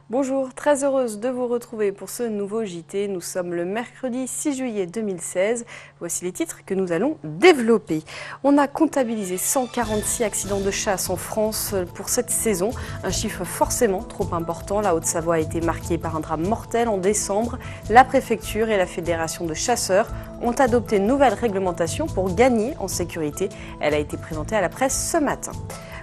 Bonjour, très heureuse de vous retrouver pour ce nouveau JT. Nous sommes le mercredi 6 juillet 2016. Voici les titres que nous allons développer. On a comptabilisé 146 accidents de chasse en France pour cette saison. Un chiffre forcément trop important. La Haute-Savoie a été marquée par un drame mortel en décembre. La préfecture et la fédération de chasseurs ont adopté une nouvelle réglementation pour gagner en sécurité. Elle a été présentée à la presse ce matin.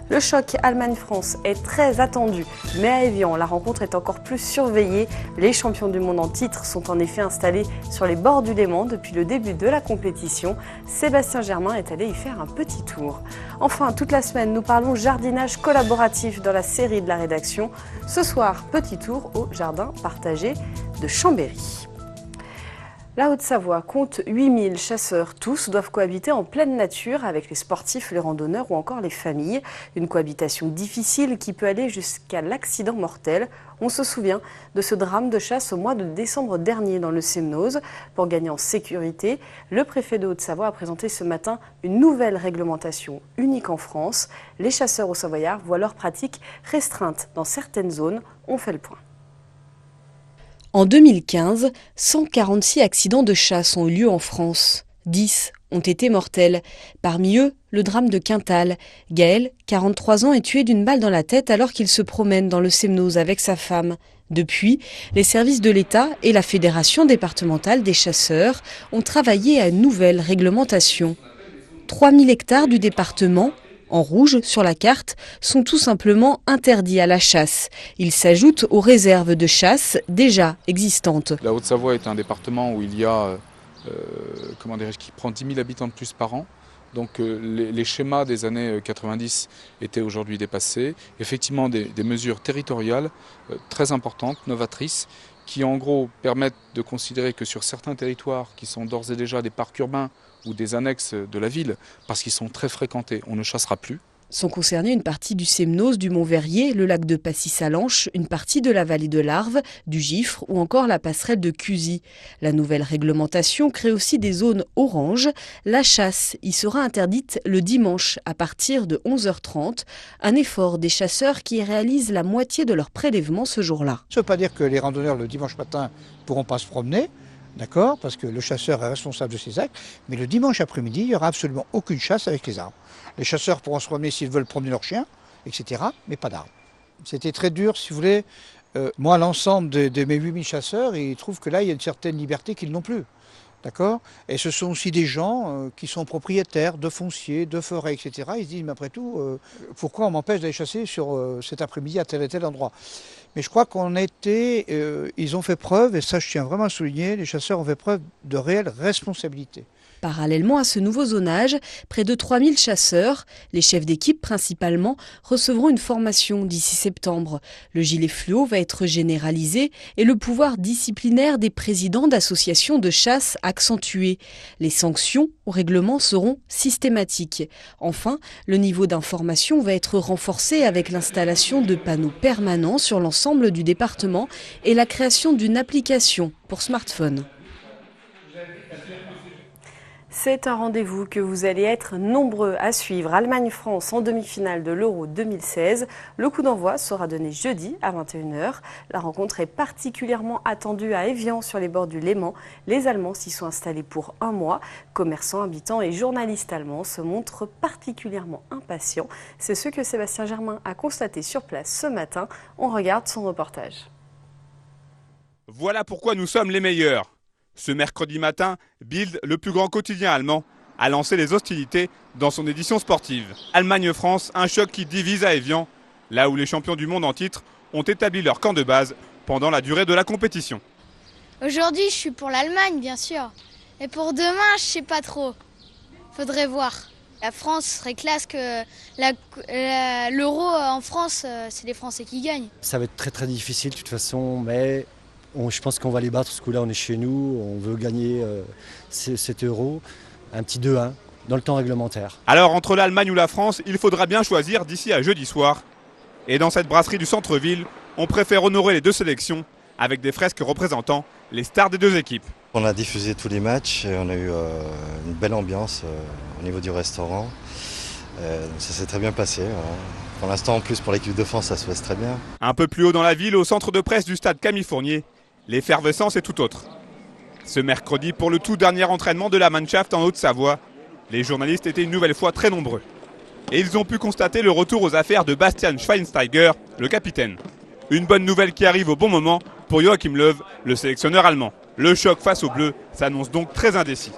Le choc Allemagne-France est très attendu, mais à Évian, la rencontre est encore plus surveillée. Les champions du monde en titre sont en effet installés sur les bords du Léman depuis le début de la compétition. Sébastien Germain est allé y faire un petit tour. Enfin, toute la semaine, nous parlons jardinage collaboratif dans la série de la rédaction. Ce soir, petit tour au jardin partagé de Chambéry. La Haute-Savoie compte 8000 chasseurs. Tous doivent cohabiter en pleine nature avec les sportifs, les randonneurs ou encore les familles. Une cohabitation difficile qui peut aller jusqu'à l'accident mortel. On se souvient de ce drame de chasse au mois de décembre dernier dans le Semnoz. Pour gagner en sécurité, le préfet de Haute-Savoie a présenté ce matin une nouvelle réglementation unique en France. Les chasseurs haut-savoyards voient leur pratique restreinte dans certaines zones. On fait le point. En 2015, 146 accidents de chasse ont eu lieu en France. 10 ont été mortels. Parmi eux, le drame de Quintal. Gaël, 43 ans, est tué d'une balle dans la tête alors qu'il se promène dans le Semnoz avec sa femme. Depuis, les services de l'État et la Fédération départementale des chasseurs ont travaillé à une nouvelle réglementation. 3000 hectares du département, en rouge sur la carte, sont tout simplement interdits à la chasse. Ils s'ajoutent aux réserves de chasse déjà existantes. La Haute-Savoie est un département où il y a, qui prend 10 000 habitants de plus par an. Donc les schémas des années 90 étaient aujourd'hui dépassés. Effectivement, des mesures territoriales très importantes, novatrices, qui en gros permettent de considérer que sur certains territoires qui sont d'ores et déjà des parcs urbains ou des annexes de la ville, parce qu'ils sont très fréquentés, on ne chassera plus. Sont concernés une partie du Semnoz, du Mont-Verrier, le lac de Passy-Salanches, une partie de la vallée de l'Arve, du Gifre ou encore la passerelle de Cusy. La nouvelle réglementation crée aussi des zones oranges. La chasse y sera interdite le dimanche à partir de 11h30. Un effort des chasseurs qui réalisent la moitié de leur prélèvement ce jour-là. Ça ne veut pas dire que les randonneurs le dimanche matin ne pourront pas se promener. D'accord, parce que le chasseur est responsable de ses actes, mais le dimanche après-midi, il n'y aura absolument aucune chasse avec les armes. Les chasseurs pourront se promener s'ils veulent promener leurs chiens, etc., mais pas d'armes. C'était très dur, si vous voulez. Moi, l'ensemble de mes 8000 chasseurs, ils trouvent que là, il y a une certaine liberté qu'ils n'ont plus. D'accord ? Et ce sont aussi des gens qui sont propriétaires de fonciers, de forêts, etc. Ils se disent, mais après tout, pourquoi on m'empêche d'aller chasser sur cet après-midi à tel et tel endroit ? Mais je crois ils ont fait preuve, et ça je tiens vraiment à souligner, les chasseurs ont fait preuve de réelle responsabilité. Parallèlement à ce nouveau zonage, près de 3000 chasseurs, les chefs d'équipe principalement, recevront une formation d'ici septembre. Le gilet fluo va être généralisé et le pouvoir disciplinaire des présidents d'associations de chasse accentué. Les sanctions au règlement seront systématiques. Enfin, le niveau d'information va être renforcé avec l'installation de panneaux permanents sur l'ensemble du département et la création d'une application pour smartphone. C'est un rendez-vous que vous allez être nombreux à suivre. Allemagne-France en demi-finale de l'Euro 2016. Le coup d'envoi sera donné jeudi à 21h. La rencontre est particulièrement attendue à Évian sur les bords du Léman. Les Allemands s'y sont installés pour un mois. Commerçants, habitants et journalistes allemands se montrent particulièrement impatients. C'est ce que Sébastien Germain a constaté sur place ce matin. On regarde son reportage. Voilà pourquoi nous sommes les meilleurs. Ce mercredi matin, Bild, le plus grand quotidien allemand, a lancé les hostilités dans son édition sportive. Allemagne-France, un choc qui divise à Évian, là où les champions du monde en titre ont établi leur camp de base pendant la durée de la compétition. Aujourd'hui, je suis pour l'Allemagne, bien sûr. Et pour demain, je sais pas trop. Faudrait voir. La France serait classe que l'Euro en France, c'est les Français qui gagnent. Ça va être très très difficile de toute façon, mais je pense qu'on va les battre ce coup-là, on est chez nous, on veut gagner cet euro. Un petit 2-1, dans le temps réglementaire. Alors entre l'Allemagne ou la France, il faudra bien choisir d'ici à jeudi soir. Et dans cette brasserie du centre-ville, on préfère honorer les deux sélections avec des fresques représentant les stars des deux équipes. On a diffusé tous les matchs et on a eu une belle ambiance au niveau du restaurant. Ça s'est très bien passé. Pour l'instant, en plus, pour l'équipe de France, ça se passe très bien. Un peu plus haut dans la ville, au centre de presse du stade Camille Fournier, l'effervescence est tout autre. Ce mercredi, pour le tout dernier entraînement de la Mannschaft en Haute-Savoie, les journalistes étaient une nouvelle fois très nombreux. Et ils ont pu constater le retour aux affaires de Bastian Schweinsteiger, le capitaine. Une bonne nouvelle qui arrive au bon moment pour Joachim Löw, le sélectionneur allemand. Le choc face aux Bleus s'annonce donc très indécis.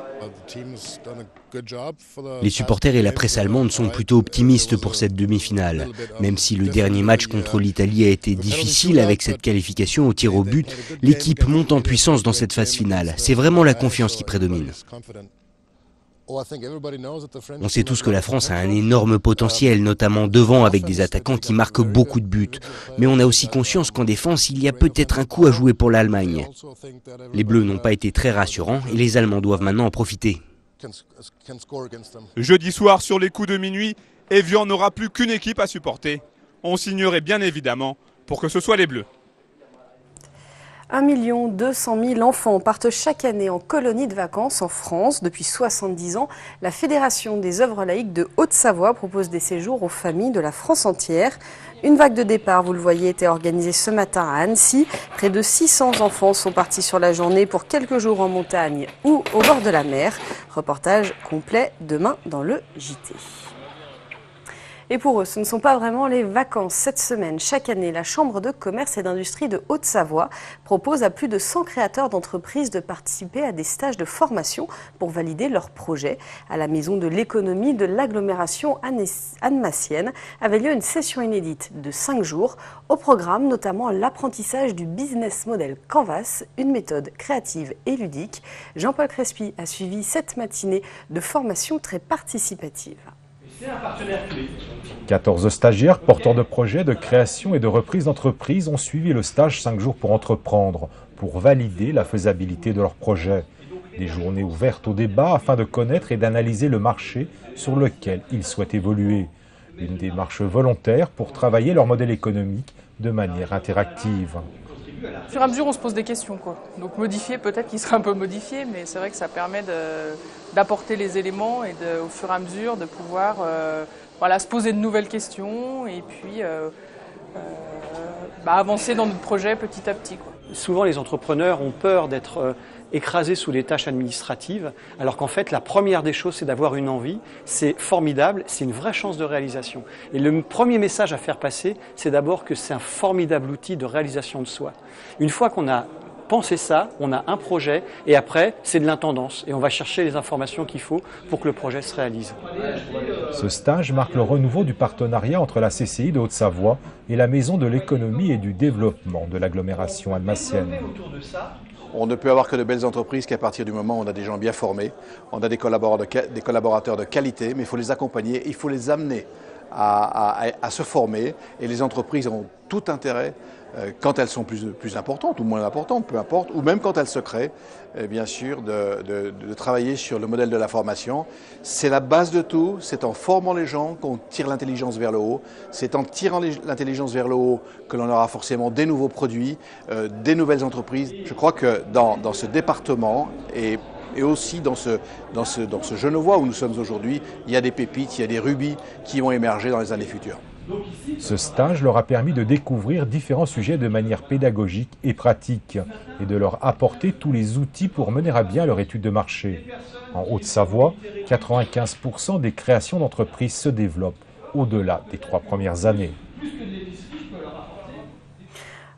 Les supporters et la presse allemande sont plutôt optimistes pour cette demi-finale. Même si le dernier match contre l'Italie a été difficile avec cette qualification au tir au but, l'équipe monte en puissance dans cette phase finale. C'est vraiment la confiance qui prédomine. On sait tous que la France a un énorme potentiel, notamment devant avec des attaquants qui marquent beaucoup de buts. Mais on a aussi conscience qu'en défense, il y a peut-être un coup à jouer pour l'Allemagne. Les Bleus n'ont pas été très rassurants et les Allemands doivent maintenant en profiter. Jeudi soir, sur les coups de minuit, Evian n'aura plus qu'une équipe à supporter. On signerait bien évidemment pour que ce soit les Bleus. 1 200 000 enfants partent chaque année en colonie de vacances en France. Depuis 70 ans, la Fédération des œuvres laïques de Haute-Savoie propose des séjours aux familles de la France entière. Une vague de départ, vous le voyez, était organisée ce matin à Annecy. Près de 600 enfants sont partis sur la journée pour quelques jours en montagne ou au bord de la mer. Reportage complet demain dans le JT. Et pour eux, ce ne sont pas vraiment les vacances. Cette semaine, chaque année, la Chambre de commerce et d'industrie de Haute-Savoie propose à plus de 100 créateurs d'entreprises de participer à des stages de formation pour valider leurs projets. À la Maison de l'économie de l'agglomération annemassienne avait lieu une session inédite de 5 jours. Au programme, notamment l'apprentissage du business model Canvas, une méthode créative et ludique. Jean-Paul Crespi a suivi cette matinée de formation très participative. 14 stagiaires porteurs de projets de création et de reprise d'entreprise ont suivi le stage 5 jours pour entreprendre, pour valider la faisabilité de leur projet. Des journées ouvertes au débat afin de connaître et d'analyser le marché sur lequel ils souhaitent évoluer. Une démarche volontaire pour travailler leur modèle économique de manière interactive. Au fur et à mesure, on se pose des questions, quoi. Donc modifier, peut-être qu'il sera un peu modifié, mais c'est vrai que ça permet d'apporter les éléments et au fur et à mesure de pouvoir se poser de nouvelles questions et puis avancer dans notre projet petit à petit, quoi. Souvent, les entrepreneurs ont peur d'être écrasés sous des tâches administratives, alors qu'en fait, la première des choses, c'est d'avoir une envie. C'est formidable, c'est une vraie chance de réalisation. Et le premier message à faire passer, c'est d'abord que c'est un formidable outil de réalisation de soi. Une fois qu'on a pensé ça, on a un projet, et après, c'est de l'intendance. Et on va chercher les informations qu'il faut pour que le projet se réalise. Ce stage marque le renouveau du partenariat entre la CCI de Haute-Savoie et la Maison de l'économie et du développement de l'agglomération annemassienne. On ne peut avoir que de belles entreprises qu'à partir du moment où on a des gens bien formés, on a des collaborateurs de qualité, mais il faut les accompagner, il faut les amener à se former, et les entreprises ont tout intérêt, quand elles sont plus importantes ou moins importantes, peu importe, ou même quand elles se créent, bien sûr, de travailler sur le modèle de la formation. C'est la base de tout, c'est en formant les gens qu'on tire l'intelligence vers le haut, c'est en tirant l'intelligence vers le haut que l'on aura forcément des nouveaux produits, des nouvelles entreprises. Je crois que dans ce département et aussi dans ce Genevois où nous sommes aujourd'hui, il y a des pépites, il y a des rubis qui vont émerger dans les années futures. Ce stage leur a permis de découvrir différents sujets de manière pédagogique et pratique et de leur apporter tous les outils pour mener à bien leur étude de marché. En Haute-Savoie, 95% des créations d'entreprises se développent au-delà des 3 premières années.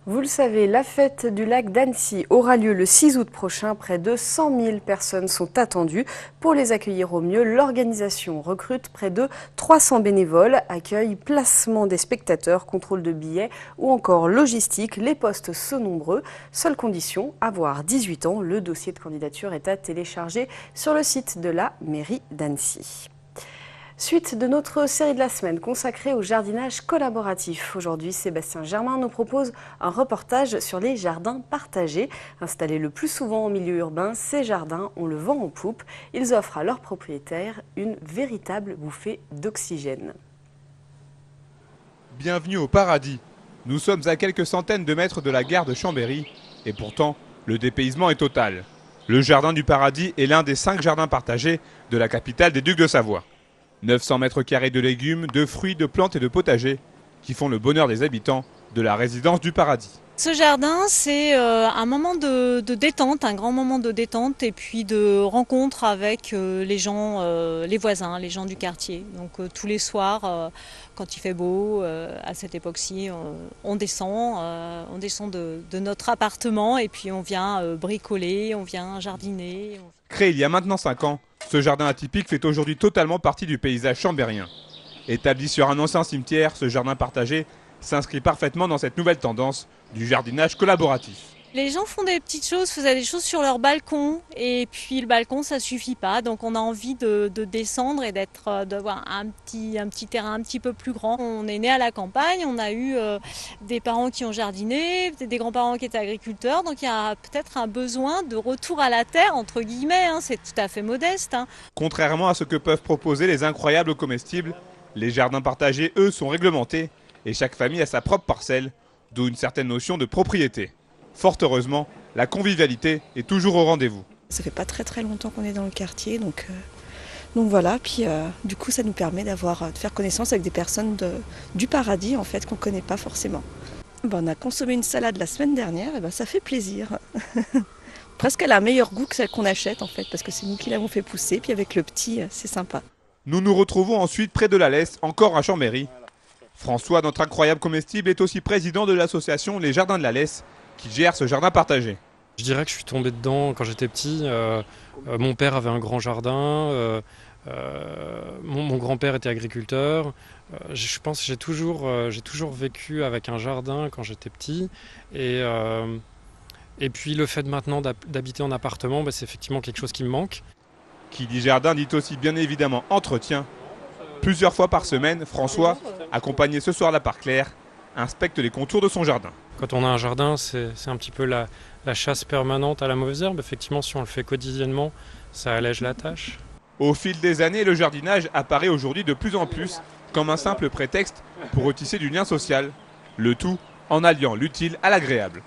Vous le savez, la fête du lac d'Annecy aura lieu le 6 août prochain. Près de 100 000 personnes sont attendues. Pour les accueillir au mieux, l'organisation recrute près de 300 bénévoles, accueil, placement des spectateurs, contrôle de billets ou encore logistique. Les postes sont nombreux. Seule condition, avoir 18 ans. Le dossier de candidature est à télécharger sur le site de la mairie d'Annecy. Suite de notre série de la semaine consacrée au jardinage collaboratif. Aujourd'hui, Sébastien Germain nous propose un reportage sur les jardins partagés. Installés le plus souvent en milieu urbain, ces jardins ont le vent en poupe. Ils offrent à leurs propriétaires une véritable bouffée d'oxygène. Bienvenue au paradis. Nous sommes à quelques centaines de mètres de la gare de Chambéry et pourtant, le dépaysement est total. Le jardin du paradis est l'un des 5 jardins partagés de la capitale des Ducs de Savoie. 900 mètres carrés de légumes, de fruits, de plantes et de potagers qui font le bonheur des habitants de la résidence du paradis. Ce jardin, c'est un moment de détente, un grand moment de détente et puis de rencontre avec les gens, les voisins, les gens du quartier. Donc tous les soirs, quand il fait beau, à cette époque-ci, on descend de notre appartement et puis on vient bricoler, on vient jardiner. Créé il y a maintenant 5 ans, ce jardin atypique fait aujourd'hui totalement partie du paysage chambérien. Établi sur un ancien cimetière, ce jardin partagé s'inscrit parfaitement dans cette nouvelle tendance du jardinage collaboratif. Les gens font des petites choses, faisaient des choses sur leur balcon et puis le balcon ça suffit pas, donc on a envie de descendre et d'avoir un petit terrain un petit peu plus grand. On est né à la campagne, on a eu des parents qui ont jardiné, des grands-parents qui étaient agriculteurs, donc il y a peut-être un besoin de retour à la terre entre guillemets, hein, c'est tout à fait modeste. Hein. Contrairement à ce que peuvent proposer les incroyables comestibles, les jardins partagés eux sont réglementés et chaque famille a sa propre parcelle, d'où une certaine notion de propriété. Fort heureusement, la convivialité est toujours au rendez-vous. Ça fait pas très longtemps qu'on est dans le quartier, donc voilà. Puis du coup, ça nous permet de faire connaissance avec des personnes du paradis en fait qu'on connaît pas forcément. On a consommé une salade la semaine dernière, et ça fait plaisir. Presque elle a un meilleur goût que celle qu'on achète en fait, parce que c'est nous qui l'avons fait pousser. Puis avec le petit, c'est sympa. Nous nous retrouvons ensuite près de la Lesse, encore à Chambéry. François, notre incroyable comestible, est aussi président de l'association Les Jardins de la Lesse, qui gère ce jardin partagé. Je dirais que je suis tombé dedans quand j'étais petit. Mon père avait un grand jardin, mon grand-père était agriculteur. Je pense que j'ai toujours vécu avec un jardin quand j'étais petit. Et puis le fait maintenant d'habiter en appartement, c'est effectivement quelque chose qui me manque. Qui dit jardin dit aussi bien évidemment entretien. Plusieurs fois par semaine, François, accompagné ce soir-là par Claire, inspecte les contours de son jardin. Quand on a un jardin, c'est un petit peu la chasse permanente à la mauvaise herbe. Effectivement, si on le fait quotidiennement, ça allège la tâche. Au fil des années, le jardinage apparaît aujourd'hui de plus en plus comme un simple prétexte pour retisser du lien social. Le tout en alliant l'utile à l'agréable.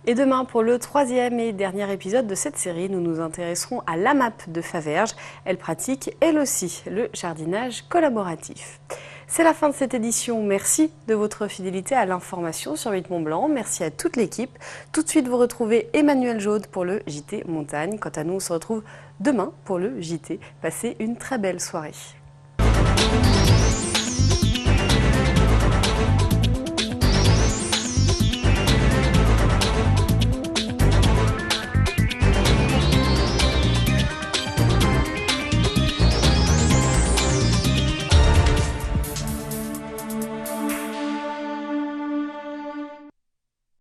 Et demain, pour le 3e et dernier épisode de cette série, nous nous intéresserons à l'AMAP de Faverges. Elle pratique, elle aussi, le jardinage collaboratif. C'est la fin de cette édition. Merci de votre fidélité à l'information sur 8 Mont-Blanc. Merci à toute l'équipe. Tout de suite, vous retrouvez Emmanuel Jaude pour le JT Montagne. Quant à nous, on se retrouve demain pour le JT. Passez une très belle soirée.